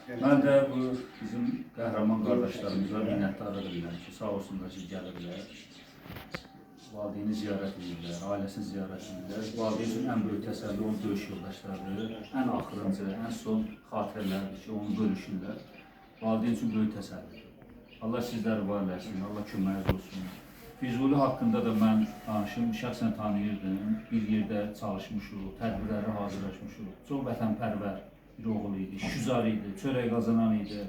Mən də bu bizim qəhrəman qardaşlarımıza minnətdarlıq edirəm ki, sağ olsunlar ki, gəlirlər. Valideyni ziyarət edirlər, ailəsini ziyarət edirlər. Valideyn üçün ən böyük təsəlli onun döyüş yoldaşları, ən axırıncı, ən son xatirələrdir ki, onu bölüşürlər. Valideyn üçün böyük təsəllidir. Allah sizləri var eləsin, Allah köməyiniz olsun. Füzuli haqqında da mən danışım, şəxsən tanıyırdım. Bir yerdə çalışmışıq, tədbirlərə hazırlaşmışıq. Çox vətənpərvər bir oğul idi, şüzar idi, çörək qazanan idi.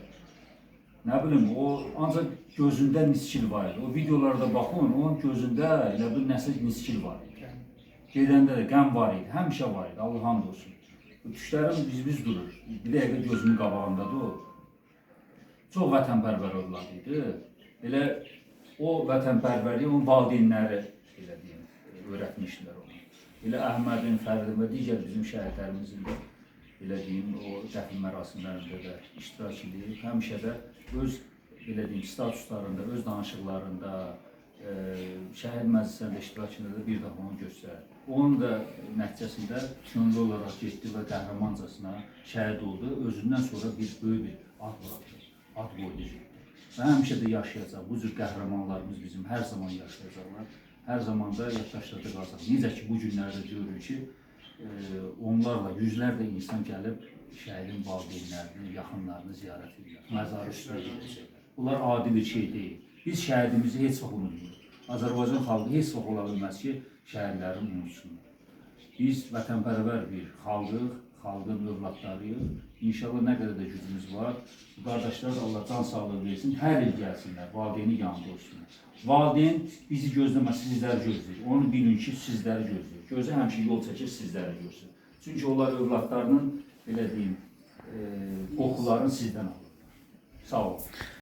Nə bilim, o ancaq gözündə niskil var idi. O videolarda baxın, onun gözündə elə bir nəsə niskil var idi. Gedəndə də qəm var idi, həmişə var idi, Allah hamd olsun. Düşlərim biz durur, bir dəqiqə gözümün qabağındadır o. Çox vətənpərvər övlad idi. Elə o vətənpərvərliyi onun valideynləri elə deyim, öyrətmişdilər onu. Elə Əhmədin, Fəridin və digər bizim şəhidlərimizin də elə deyim, o dəfn mərasimlərində də iştirak edir. Həmişə də öz elə deyim, statuslarında, öz danışıqlarında, şəhid məclislərində iştirak edir, bir daha onu göstərir. Onun da nəticəsində könüllü olaraq getdi və qəhrəmancasına şəhid oldu. Özündən sonra bir böyük bir ad bıraktı, ad qoydu. Və həmişə də yaşayacaq. Bu cür qəhrəmanlarımız bizim hər zaman yaşayacaqlar. Hər zaman da yaddaşlarda qalacaq. Necə ki, bu günlərdə görürük ki, onlarla yüzlərlə insan gəlib şəhidin valideynlərini, yaxınlarını ziyarət edirlər. Məzarı üstünə gedəcəklər. Bunlar adi bir şey deyil. Biz şəhidimizi heç vaxt unutmuyoruz. Azərbaycan xalqı heç vaxt ola bilməz ki, şəhidlərini unutsunlar. Biz vətənpərvər bir xalqıq, xalqın övladlarıyıq. İnşallah nə qədər də gücümüz var. Qardaşlar Allah can sağlığı versin, hər il gəlsinlər, valideyni yanında olsunlar. Valideyn bizi gözləməz, sizləri gözləyir. Onu bilin ki, sizləri gözləyir. Gözü həmişə yol çəkir, sizləri görsün. Çünki onlar övladlarının, belə deyim, qoxularını sizdən alırlar. Sağ olun.